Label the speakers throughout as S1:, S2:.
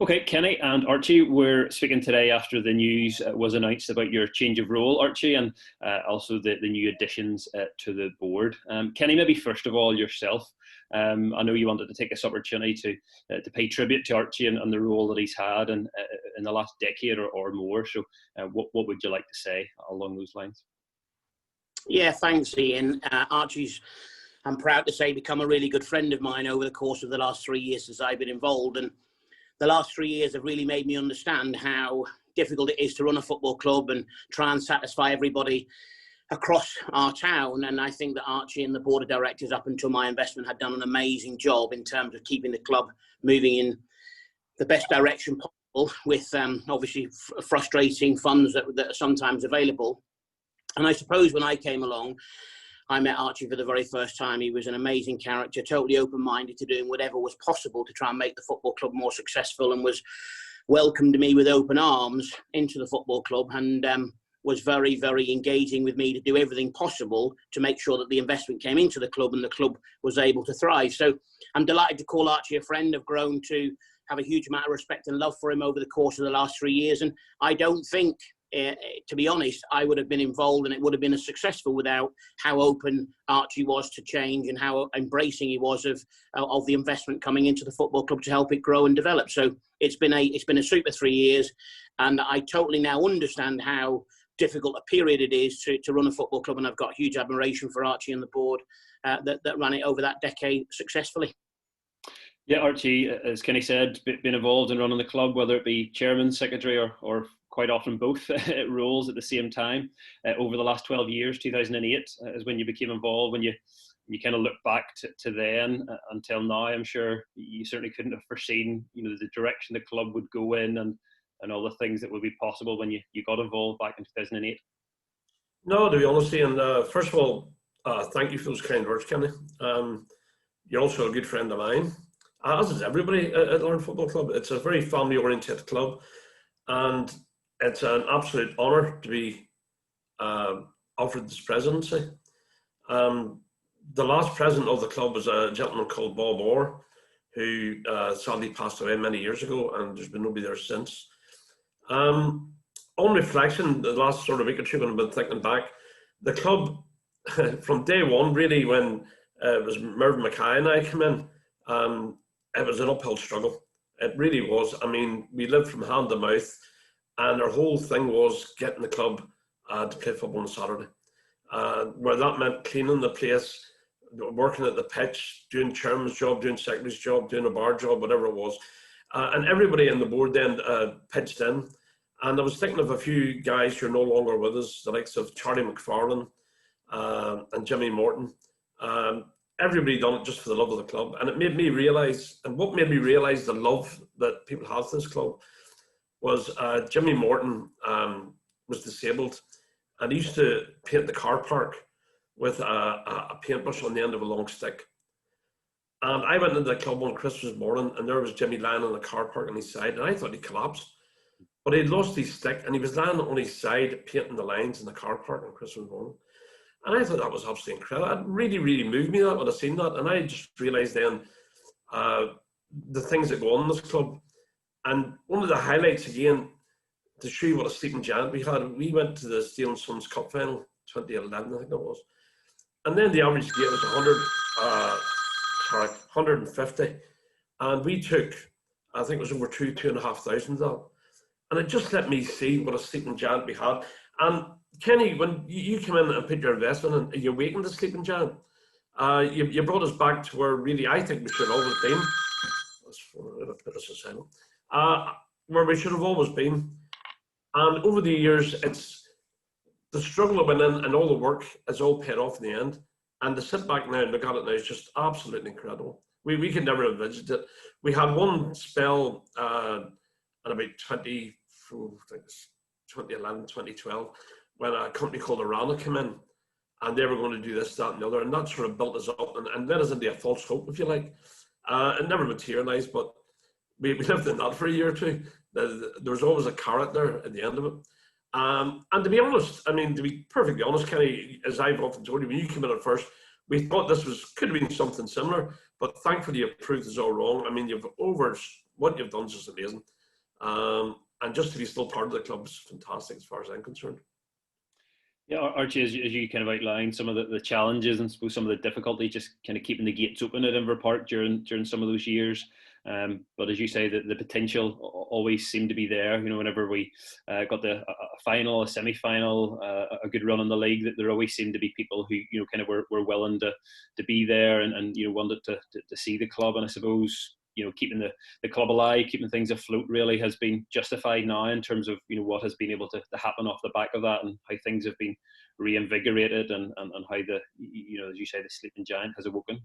S1: Okay, Kenny and Archie, we're speaking today after the news was announced about your change of role, Archie, and also the new additions to the board. Kenny, maybe first of all yourself. I know you wanted to take this opportunity to pay tribute to Archie and the role that he's had in the last decade or more. So, what would you like to say along those lines?
S2: Yeah, thanks, Ian. Archie's, I'm proud to say, become a really good friend of mine over the course of the last 3 years since I've been involved. And the last 3 years have really made me understand how difficult it is to run a football club and try and satisfy everybody across our town. And I think that Archie and the board of directors, up until my investment, had done an amazing job in terms of keeping the club moving in the best direction possible, with obviously frustrating funds that are sometimes available. And I suppose when I came along, I met Archie for the very first time. He was an amazing character, totally open-minded to doing whatever was possible to try and make the football club more successful, and was welcomed me with open arms into the football club, and was very, very engaging with me to do everything possible to make sure that the investment came into the club and the club was able to thrive. So I'm delighted to call Archie a friend. I've grown to have a huge amount of respect and love for him over the course of the last 3 years. And I don't think, to be honest, I would have been involved and it would have been as successful without how open Archie was to change and how embracing he was of the investment coming into the football club to help it grow and develop. So it's been a super 3 years, and I totally now understand how difficult a period it is to run a football club, and I've got huge admiration for Archie and the board that ran it over that decade successfully.
S1: Yeah, Archie, as Kenny said, been involved in running the club, whether it be chairman, secretary, or quite often both roles at the same time. Over the last 12 years, 2008 is when you became involved. When you kind of look back to then until now, I'm sure you certainly couldn't have foreseen, the direction the club would go in and all the things that would be possible when you got involved back in 2008.
S3: No, to be honest, Ian, first of all, thank you for those kind words, Kenny. You're also a good friend of mine, as is everybody at Lorne Football Club. It's a very family-oriented club, and it's an absolute honour to be offered this presidency. The last president of the club was a gentleman called Bob Orr, who sadly passed away many years ago, and there's been nobody there since. On reflection, the last sort of week or two when I've been thinking back, the club, from day one, really, when it was Mervyn Mackay and I came in, it was an uphill struggle. It really was. I mean, we lived from hand to mouth, and our whole thing was getting the club to play football on Saturday. Where that meant cleaning the place, working at the pitch, doing chairman's job, doing secretary's job, doing a bar job, whatever it was. And everybody in the board then pitched in. And I was thinking of a few guys who are no longer with us, the likes of Charlie McFarlane and Jimmy Morton. Everybody done it just for the love of the club. And it made me realise, and what made me realise the love that people have for this club was Jimmy Morton was disabled, and he used to paint the car park with a paintbrush on the end of a long stick. And I went into the club on Christmas morning, and there was Jimmy lying on the car park on his side, and I thought he collapsed. But he'd lost his stick, and he was lying on his side painting the lines in the car park on Christmas morning. And I thought that was absolutely incredible. It really, really moved me that when I seen that. And I just realised then the things that go on in this club. And one of the highlights, again, to show you what a sleeping giant we had, we went to the Steel and Sons Cup final, 2011, I think it was. And then the average gate was 150. And we took, I think it was over 2,500 of that. And it just let me see what a sleeping giant we had. And Kenny, when you came in and put your investment in, you awakened the sleeping giant. You brought us back to where really I think we should have always been. Let's put us aside. Where we should have always been. And over the years, it's the struggle that went in and all the work is all paid off in the end. And to sit back now and look at it now is just absolutely incredible. We could never have envisioned it. We had one spell in about 2011, 2012, when a company called Arana came in, and they were going to do this, that, and the other, and that sort of built us up and led us into a false hope, if you like. It never materialised, but we lived in that for a year or two. There was always a carrot there at the end of it. And to be honest, I mean, to be perfectly honest, Kenny, as I've often told you, when you came in at first, we thought this could have been something similar, but thankfully you proved us all wrong. I mean, you've what you've done is just amazing. And just to be still part of the club is fantastic as far as I'm concerned.
S1: Yeah, Archie, as you kind of outlined some of the challenges and suppose some of the difficulty just kind of keeping the gates open at Inver Park during some of those years. But as you say, the potential always seemed to be there. You know, whenever we got a final, a semi-final, a good run in the league, that there always seemed to be people who, you know, kind of were willing to be there and you know, wanted to see the club. And I suppose, you know, keeping the club alive, keeping things afloat really has been justified now in terms of, you know, what has been able to happen off the back of that, and how things have been reinvigorated, and how the, you know, as you say, the sleeping giant has awoken.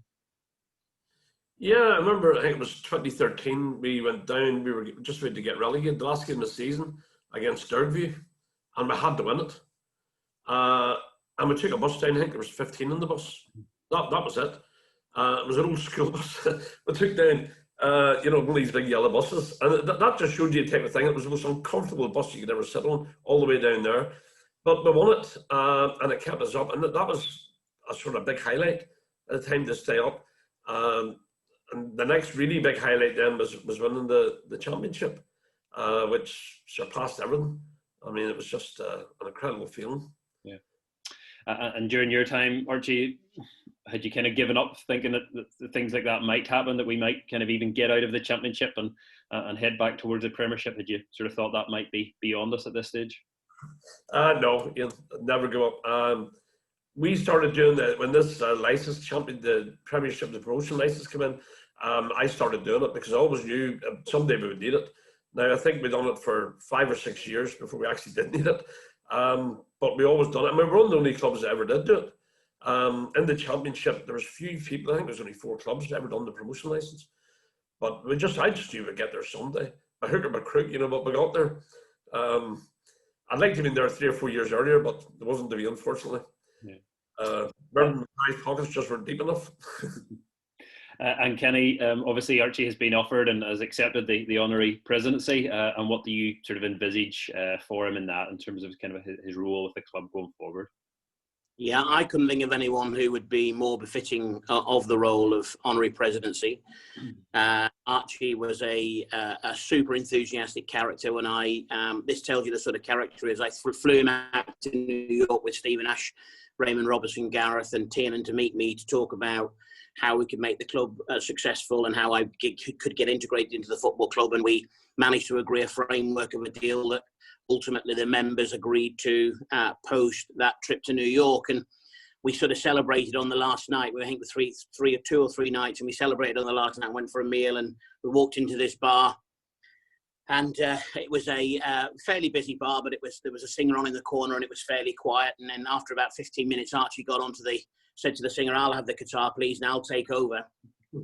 S3: Yeah, I remember, I think it was 2013, we went down, we were just ready to get relegated, the last game of the season against Sturview, and we had to win it. And we took a bus down, I think there was 15 on the bus. That was it. It was an old school bus. We took down, you know, one of these big yellow buses, and that just showed you the type of thing. It was the most uncomfortable bus you could ever sit on, all the way down there. But we won it, and it kept us up, and that was a sort of big highlight at the time to stay up. And the next really big highlight then was winning the championship, which surpassed everything. I mean, it was just an incredible feeling.
S1: Yeah. And during your time, Archie, had you kind of given up thinking that things like that might happen, that we might kind of even get out of the championship and head back towards the Premiership? Had you sort of thought that might be beyond us at this stage?
S3: No, Ian, never give up. We started doing that when this license champion, the Premiership, the promotion license came in. I started doing it because I always knew someday we would need it. Now, I think we'd done it for 5 or 6 years before we actually did need it. But we always done it. I mean, we're one of the only clubs that ever did do it. In the championship, there was few people. I think there's only 4 clubs that ever done the promotion license. But I just knew we'd get there someday. By hook or by crook, you know, but we got there. I'd like to have been there 3 or 4 years earlier, but it wasn't to be, unfortunately. Yeah. My pockets just weren't deep enough.
S1: And Kenny, obviously Archie has been offered and has accepted the honorary presidency. And what do you sort of envisage for him in that, in terms of kind of his role with the club going forward?
S2: Yeah, I couldn't think of anyone who would be more befitting of the role of honorary presidency. Archie was a super enthusiastic character. When this tells you the sort of character is. I flew him out to New York with Stephen Ash, Raymond Robertson, Gareth and Tiernan to meet me to talk about how we could make the club successful and how I could get integrated into the football club. And we managed to agree a framework of a deal that ultimately the members agreed to post that trip to New York. And we sort of celebrated on the last night. I think the 2 or 3 nights, and we celebrated on the last night, went for a meal, and we walked into this bar. And it was a fairly busy bar, but there was a singer on in the corner, and it was fairly quiet. And then after about 15 minutes, Archie got said to the singer, "I'll have the guitar, please, and I'll take over."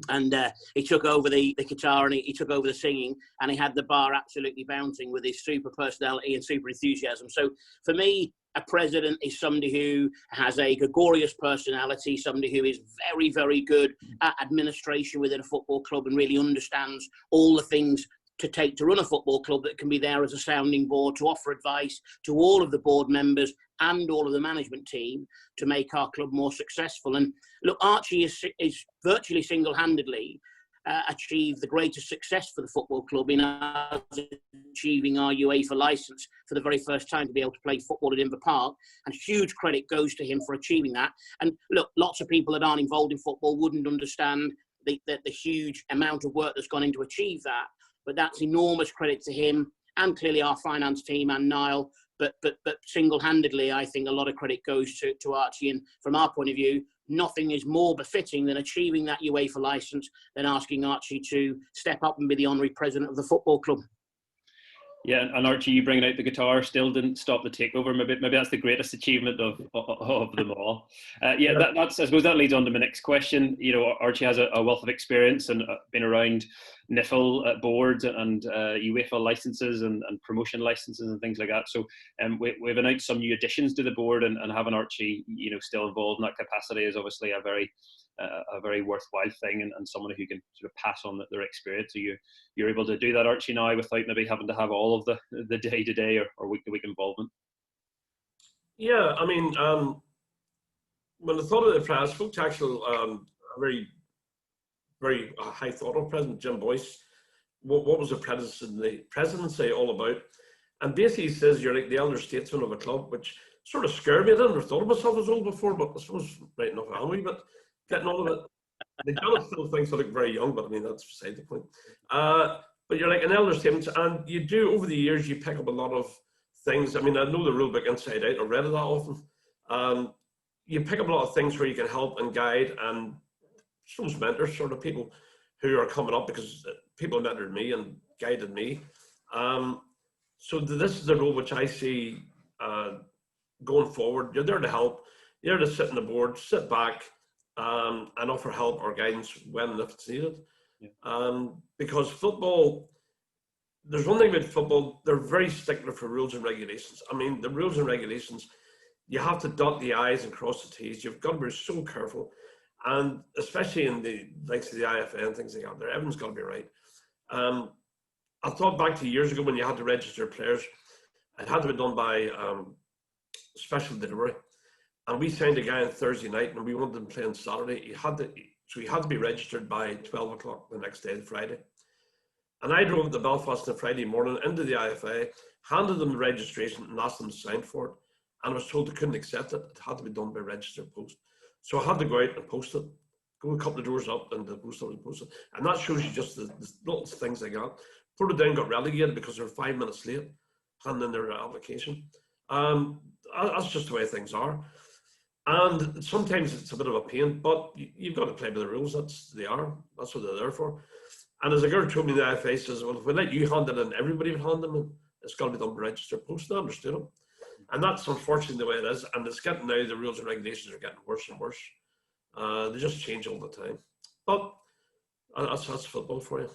S2: And he took over the guitar, and he took over the singing, and he had the bar absolutely bouncing with his super personality and super enthusiasm. So for me, a president is somebody who has a gregarious personality, somebody who is very, very good at administration within a football club and really understands all the things to take to run a football club, that can be there as a sounding board to offer advice to all of the board members and all of the management team to make our club more successful. And look, Archie is virtually single-handedly achieved the greatest success for the football club in us achieving our UEFA licence for the very first time to be able to play football at Inver Park. And huge credit goes to him for achieving that. And look, lots of people that aren't involved in football wouldn't understand the huge amount of work that's gone into achieve that. But that's enormous credit to him, and clearly our finance team and Niall. But single-handedly, I think a lot of credit goes to Archie. And from our point of view, nothing is more befitting than achieving that UEFA licence than asking Archie to step up and be the honorary president of the football club.
S1: Yeah, and Archie, you bringing out the guitar still didn't stop the takeover. Maybe that's the greatest achievement of them all. That's, I suppose that leads on to my next question. You know, Archie has a wealth of experience and been around NIFL boards and UEFA licenses and promotion licenses and things like that. So we've announced some new additions to the board, and having Archie, you know, still involved in that capacity is obviously a very worthwhile thing, and someone who can sort of pass on their experience. So you're able to do that, Archie, now without maybe having to have all of the day-to-day or week-to-week involvement.
S3: Yeah, I mean, when I thought of the plan, I spoke to actual a very, very high thought of President Jim Boyce, what was the presidency all about? And basically he says you're like the elder statesman of a club, which sort of scared me. I never thought of myself as old before, but I suppose right enough I am a wee bit getting on with it. The Janet still thinks I look very young, but I mean, that's beside the point. But you're like an elder statesman, and you do, over the years, you pick up a lot of things. I mean, I know the rule book inside out, I've read it that often. You pick up a lot of things where you can help and guide, and some mentors, sort of people who are coming up, because people mentored me and guided me. So this is the role which I see going forward. You're there to help. You're there to sit on the board, sit back, and offer help or guidance when and if it's needed. Yeah. Because football, there's one thing about football, they're very stickler for rules and regulations. I mean, the rules and regulations, you have to dot the I's and cross the T's. You've got to be so careful. And especially in the likes of the IFA and things like that, everything's got to be right. I thought back to years ago when you had to register players. It had to be done by special delivery. And we signed a guy on Thursday night and we wanted him playing Saturday. He had to be registered by 12 o'clock the next day, Friday. And I drove to Belfast on Friday morning into the IFA, handed them the registration and asked them to sign for it. And I was told they couldn't accept it. It had to be done by registered post. So I had to go out and post it, go a couple of doors up and the post office post it. And that shows you just the little things like that. Portadown got relegated because they were 5 minutes late handing in their application. That's just the way things are. And sometimes it's a bit of a pain, but you've got to play by the rules. That's what they're there for. And as a girl told me in the IFA, says, well, if we let you hand it in, everybody would hand them in. It's got to be done by registered post. And I understood them. And that's unfortunately the way it is. And it's getting now, the rules and regulations are getting worse and worse. They just change all the time. But that's football for you.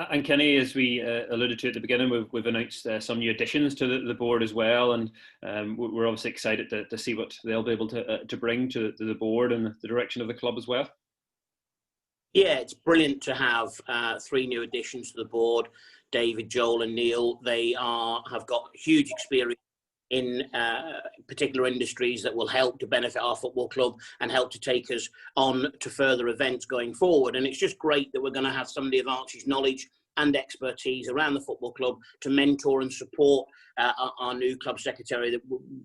S1: And Kenny, as we alluded to at the beginning, we've announced some new additions to the board as well, and we're obviously excited to see what they'll be able to bring to the board and the direction of the club as well.
S2: Yeah, it's brilliant to have 3 new additions to the board. David, Joel and Neil, they have got huge experience in particular industries that will help to benefit our football club and help to take us on to further events going forward. And it's just great that we're going to have somebody of Archie's knowledge and expertise around the football club to mentor and support our new club secretary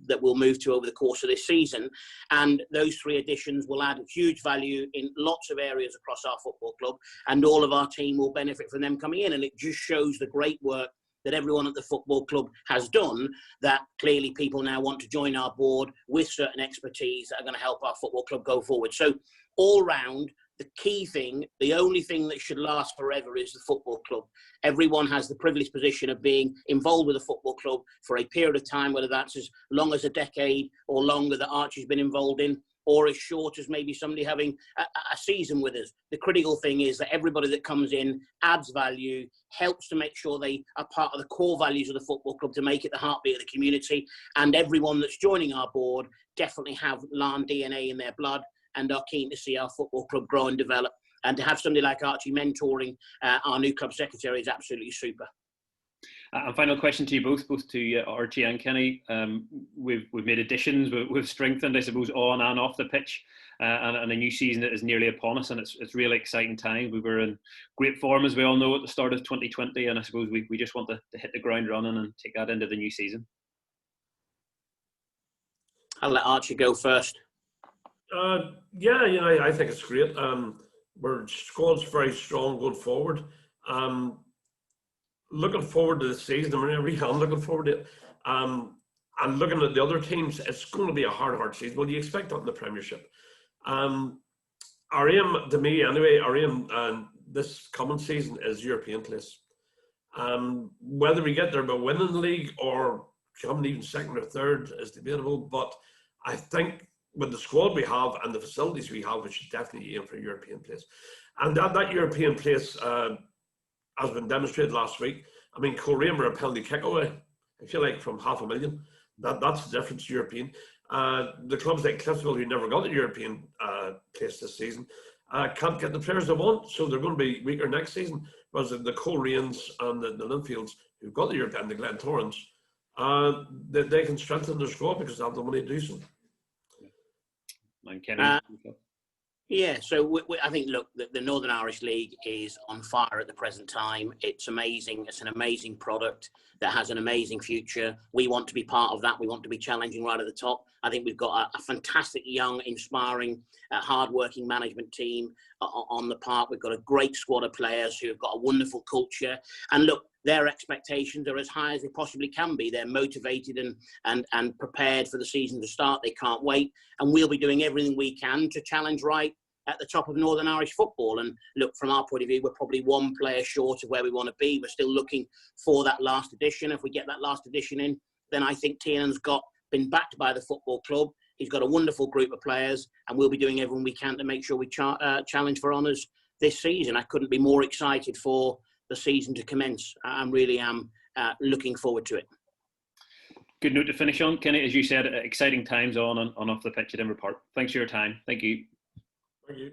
S2: that we'll move to over the course of this season. And those 3 additions will add huge value in lots of areas across our football club, and all of our team will benefit from them coming in. And it just shows the great work that everyone at the football club has done, that clearly people now want to join our board with certain expertise that are going to help our football club go forward. So all round, the key thing, the only thing that should last forever is the football club. Everyone has the privileged position of being involved with a football club for a period of time, whether that's as long as a decade or longer that Archie's been involved in, or as short as maybe somebody having a season with us. The critical thing is that everybody that comes in adds value, helps to make sure they are part of the core values of the football club to make it the heartbeat of the community. And everyone that's joining our board definitely have Larne DNA in their blood and are keen to see our football club grow and develop. And to have somebody like Archie mentoring our new club secretary is absolutely super.
S1: And final question to you both to Archie and Kenny. We've made additions, we've strengthened, I suppose, on and off the pitch, and a new season that is nearly upon us, and it's really exciting time. We were in great form, as we all know, at the start of 2020, and I suppose we just want to hit the ground running and take that into the new season.
S2: I'll let Archie go first.
S3: Yeah, I think it's great. Our squad's very strong going forward. Looking forward to the season. I mean, I'm looking forward to it. And looking at the other teams, it's going to be a hard season. Well, you expect that in the Premiership. Our aim, to me anyway, this coming season is European place. Whether we get there by winning the league or coming even second or third is debatable. But I think with the squad we have and the facilities we have, we should definitely aim for a European place. And that European place has been demonstrated last week. I mean, Coleraine were a penalty kick away, I feel like, from $500,000. That's the difference, European. The clubs like Cliffsville, who never got a European place this season, can't get the players they want, so they're going to be weaker next season. Whereas the Coleraines and the Linfields, who've got the European, the Glentorrans, they can strengthen their squad because they have the money to do so.
S2: Yeah, so I think, look, the Northern Irish League is on fire at the present time. It's amazing. It's an amazing product that has an amazing future. We want to be part of that. We want to be challenging right at the top. I think we've got a fantastic, young, inspiring, hard-working management team on the park. We've got a great squad of players who have got a wonderful culture. And look, their expectations are as high as they possibly can be. They're motivated and prepared for the season to start. They can't wait. And we'll be doing everything we can to challenge right at the top of Northern Irish football. And look, from our point of view, we're probably one player short of where we want to be. We're still looking for that last edition. If we get that last edition in, then I think Tiernan's been backed by the football club. He's got a wonderful group of players, and we'll be doing everything we can to make sure we challenge for honours this season. I couldn't be more excited for the season to commence. I really am looking forward to it.
S1: Good note to finish on, Kenny. As you said, exciting times on and off the pitch at Inver Park. Thanks for your time. Thank you.
S3: Thank you.